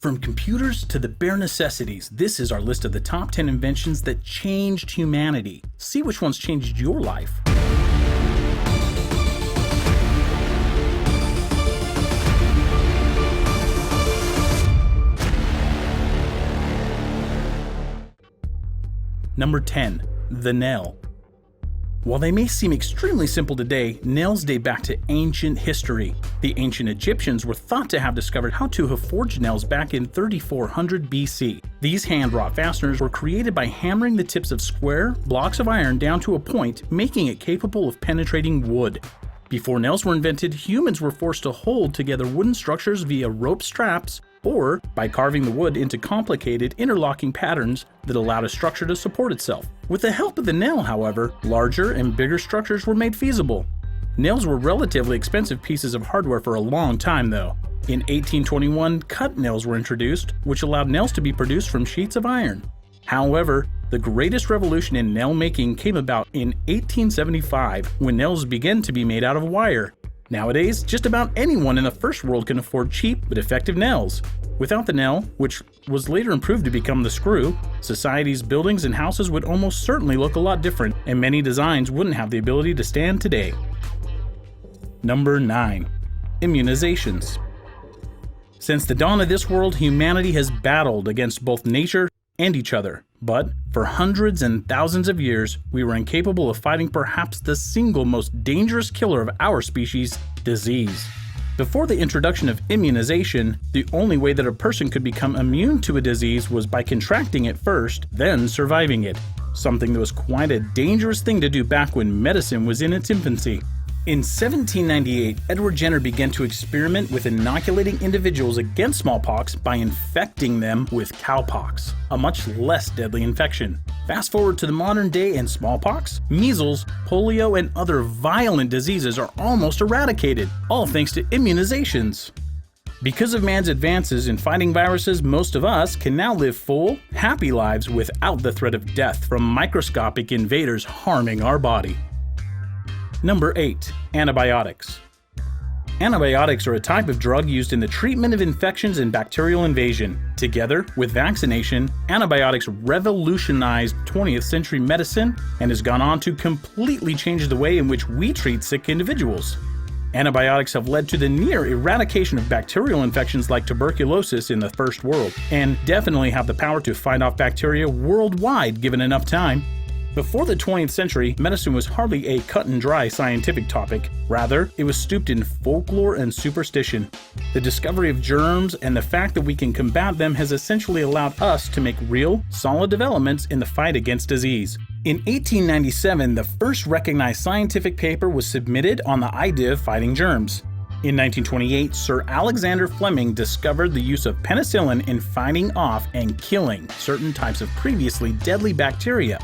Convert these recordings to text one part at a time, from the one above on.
From computers to the bare necessities, this is our list of the top 10 inventions that changed humanity. See which ones changed your life. Number 10. The nail. While they may seem extremely simple today, nails date back to ancient history. The ancient Egyptians were thought to have discovered how to have forged nails back in 3400 BC. These hand-wrought fasteners were created by hammering the tips of square blocks of iron down to a point, making it capable of penetrating wood. Before nails were invented, humans were forced to hold together wooden structures via rope straps or by carving the wood into complicated interlocking patterns that allowed a structure to support itself. With the help of the nail, however, larger and bigger structures were made feasible. Nails were relatively expensive pieces of hardware for a long time, though. In 1821, cut nails were introduced, which allowed nails to be produced from sheets of iron. However, the greatest revolution in nail making came about in 1875, when nails began to be made out of wire. Nowadays, just about anyone in the first world can afford cheap but effective nails. Without the nail, which was later improved to become the screw, society's buildings and houses would almost certainly look a lot different, and many designs wouldn't have the ability to stand today. Number 9. Immunizations. Since the dawn of this world, humanity has battled against both nature and each other. But for hundreds and thousands of years, we were incapable of fighting perhaps the single most dangerous killer of our species, disease. Before the introduction of immunization, the only way that a person could become immune to a disease was by contracting it first, then surviving it. Something that was quite a dangerous thing to do back when medicine was in its infancy. In 1798, Edward Jenner began to experiment with inoculating individuals against smallpox by infecting them with cowpox, a much less deadly infection. Fast forward to the modern day and smallpox, measles, polio, and other violent diseases are almost eradicated, all thanks to immunizations. Because of man's advances in fighting viruses, most of us can now live full, happy lives without the threat of death from microscopic invaders harming our body. Number 8. Antibiotics. Antibiotics are a type of drug used in the treatment of infections and bacterial invasion. Together with vaccination, antibiotics revolutionized 20th century medicine and has gone on to completely change the way in which we treat sick individuals. Antibiotics have led to the near eradication of bacterial infections like tuberculosis in the First World, and definitely have the power to fight off bacteria worldwide given enough time. Before the 20th century, medicine was hardly a cut-and-dry scientific topic. Rather, it was steeped in folklore and superstition. The discovery of germs and the fact that we can combat them has essentially allowed us to make real, solid developments in the fight against disease. In 1897, the first recognized scientific paper was submitted on the idea of fighting germs. In 1928, Sir Alexander Fleming discovered the use of penicillin in fighting off and killing certain types of previously deadly bacteria.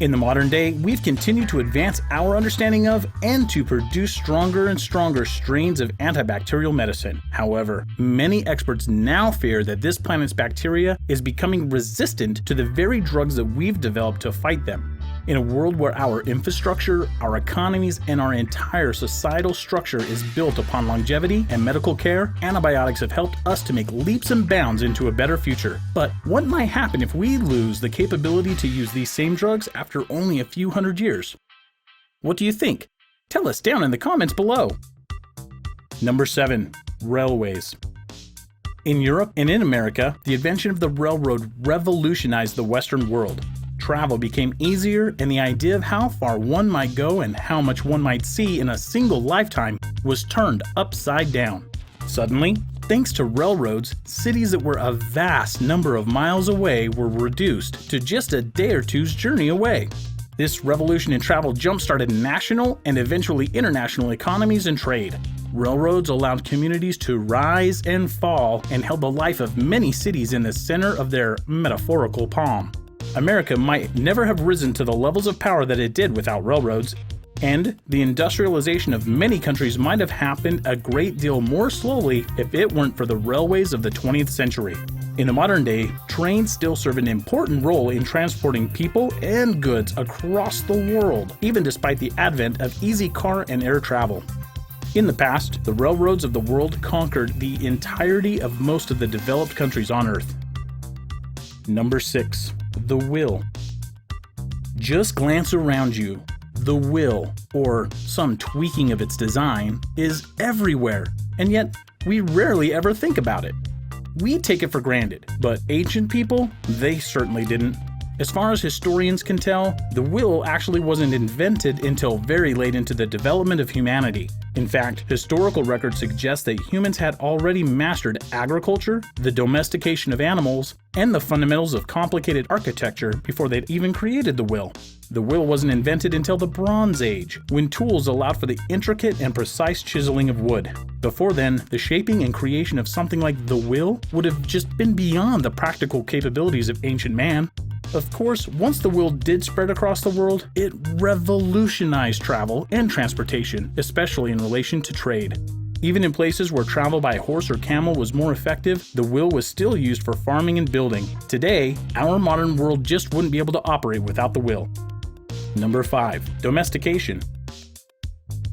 In the modern day, we've continued to advance our understanding of and to produce stronger and stronger strains of antibacterial medicine. However, many experts now fear that this planet's bacteria is becoming resistant to the very drugs that we've developed to fight them. In a world where our infrastructure, our economies, and our entire societal structure is built upon longevity and medical care, antibiotics have helped us to make leaps and bounds into a better future. But what might happen if we lose the capability to use these same drugs after only a few hundred years? What do you think? Tell us down in the comments below. Number 7. Railways. In Europe and in America, the invention of the railroad revolutionized the Western world. Travel became easier, and the idea of how far one might go and how much one might see in a single lifetime was turned upside down. Suddenly, thanks to railroads, cities that were a vast number of miles away were reduced to just a day or two's journey away. This revolution in travel jump-started national and eventually international economies and trade. Railroads allowed communities to rise and fall and held the life of many cities in the center of their metaphorical palm. America might never have risen to the levels of power that it did without railroads, and the industrialization of many countries might have happened a great deal more slowly if it weren't for the railways of the 20th century. In the modern day, trains still serve an important role in transporting people and goods across the world, even despite the advent of easy car and air travel. In the past, the railroads of the world conquered the entirety of most of the developed countries on Earth. Number 6. The will. Just glance around you. The will, or some tweaking of its design, is everywhere, and yet we rarely ever think about it. We take it for granted, but ancient people, they certainly didn't. As far as historians can tell, the will actually wasn't invented until very late into the development of humanity. In fact, historical records suggest that humans had already mastered agriculture, the domestication of animals, and the fundamentals of complicated architecture before they'd even created the will. The will wasn't invented until the Bronze Age, when tools allowed for the intricate and precise chiseling of wood. Before then, the shaping and creation of something like the will would have just been beyond the practical capabilities of ancient man. Of course, once the will did spread across the world, it revolutionized travel and transportation, especially in relation to trade. Even in places where travel by horse or camel was more effective, the will was still used for farming and building. Today, our modern world just wouldn't be able to operate without the will. Number 5. Domestication.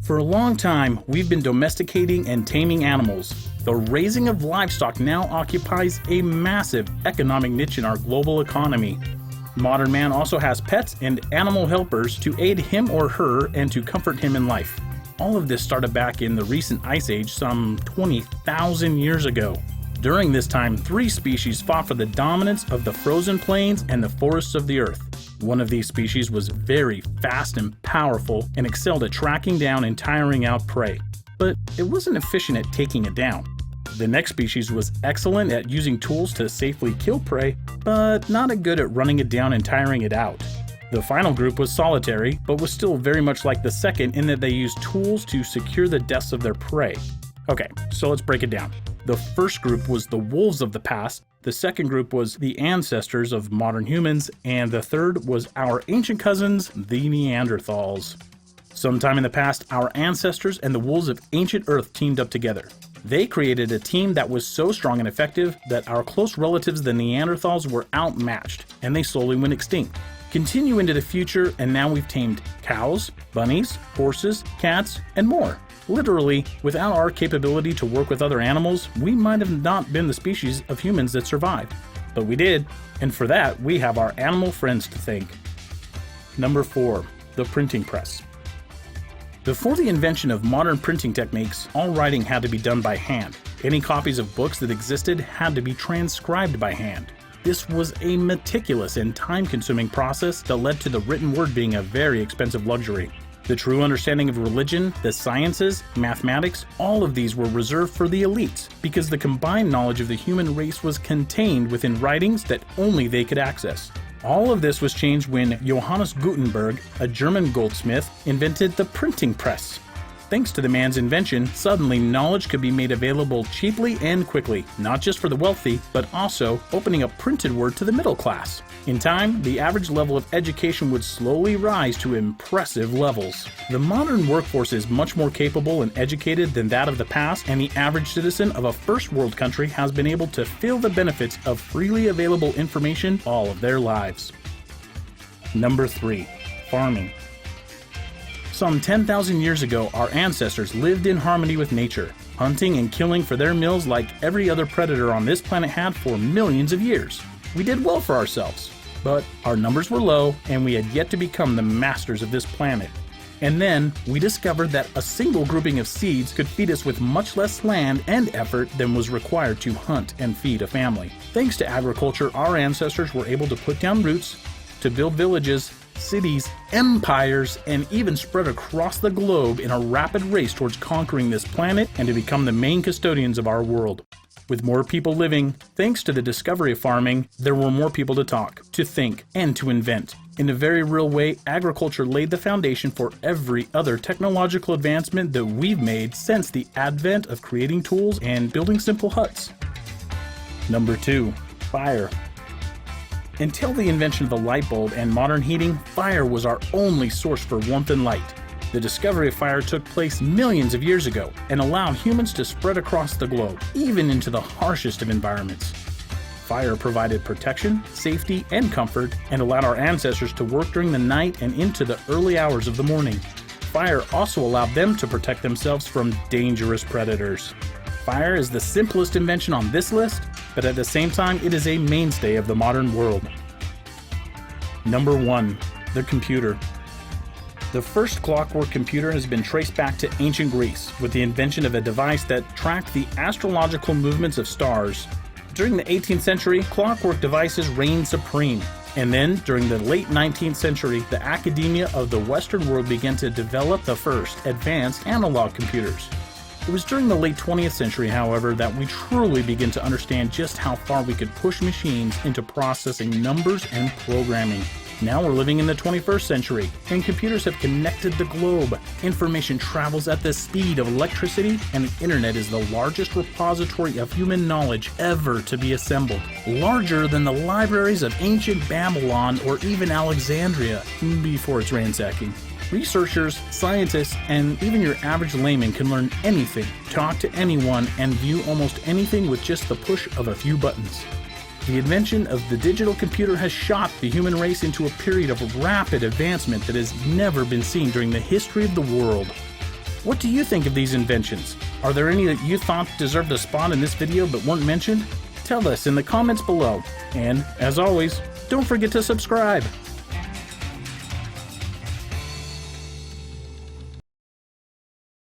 For a long time, we've been domesticating and taming animals. The raising of livestock now occupies a massive economic niche in our global economy. Modern man also has pets and animal helpers to aid him or her and to comfort him in life. All of this started back in the recent Ice Age some 20,000 years ago. During this time, 3 species fought for the dominance of the frozen plains and the forests of the earth. One of these species was very fast and powerful and excelled at tracking down and tiring out prey, but it wasn't efficient at taking it down. The next species was excellent at using tools to safely kill prey, but not good at running it down and tiring it out. The final group was solitary, but was still very much like the second in that they used tools to secure the deaths of their prey. Okay, so let's break it down. The first group was the wolves of the past, the second group was the ancestors of modern humans, and the third was our ancient cousins, the Neanderthals. Sometime in the past, our ancestors and the wolves of ancient Earth teamed up together. They created a team that was so strong and effective that our close relatives, the Neanderthals, were outmatched, and they slowly went extinct. Continue into the future, and now we've tamed cows, bunnies, horses, cats, and more. Literally, without our capability to work with other animals, we might have not been the species of humans that survived. But we did, and for that, we have our animal friends to thank. Number 4. The printing press. Before the invention of modern printing techniques, all writing had to be done by hand. Any copies of books that existed had to be transcribed by hand. This was a meticulous and time-consuming process that led to the written word being a very expensive luxury. The true understanding of religion, the sciences, mathematics, all of these were reserved for the elites because the combined knowledge of the human race was contained within writings that only they could access. All of this was changed when Johannes Gutenberg, a German goldsmith, invented the printing press. Thanks to the man's invention, suddenly knowledge could be made available cheaply and quickly, not just for the wealthy, but also opening up printed word to the middle class. In time, the average level of education would slowly rise to impressive levels. The modern workforce is much more capable and educated than that of the past, and the average citizen of a first world country has been able to feel the benefits of freely available information all of their lives. Number 3. Farming. Some 10,000 years ago, our ancestors lived in harmony with nature, hunting and killing for their meals like every other predator on this planet had for millions of years. We did well for ourselves, but our numbers were low and we had yet to become the masters of this planet. And then we discovered that a single grouping of seeds could feed us with much less land and effort than was required to hunt and feed a family. Thanks to agriculture, our ancestors were able to put down roots, to build villages, cities, empires, and even spread across the globe in a rapid race towards conquering this planet and to become the main custodians of our world. With more people living, thanks to the discovery of farming, there were more people to talk, to think, and to invent. In a very real way, agriculture laid the foundation for every other technological advancement that we've made since the advent of creating tools and building simple huts. Number 2. Fire. Until the invention of the light bulb and modern heating, fire was our only source for warmth and light. The discovery of fire took place millions of years ago and allowed humans to spread across the globe, even into the harshest of environments. Fire provided protection, safety, and comfort, and allowed our ancestors to work during the night and into the early hours of the morning. fire also allowed them to protect themselves from dangerous predators. Fire is the simplest invention on this list, but at the same time, it is a mainstay of the modern world. Number 1. The computer. The first clockwork computer has been traced back to ancient Greece with the invention of a device that tracked the astrological movements of stars. During the 18th century, clockwork devices reigned supreme. And then, during the late 19th century, the academia of the Western world began to develop the first advanced analog computers. It was during the late 20th century, however, that we truly begin to understand just how far we could push machines into processing numbers and programming. Now we're living in the 21st century, and computers have connected the globe. Information travels at the speed of electricity, and the internet is the largest repository of human knowledge ever to be assembled. Larger than the libraries of ancient Babylon or even Alexandria before its ransacking. Researchers, scientists, and even your average layman can learn anything, talk to anyone, and view almost anything with just the push of a few buttons. The invention of the digital computer has shot the human race into a period of rapid advancement that has never been seen during the history of the world. What do you think of these inventions? Are there any that you thought deserved a spot in this video but weren't mentioned? Tell us in the comments below. And, as always, don't forget to subscribe.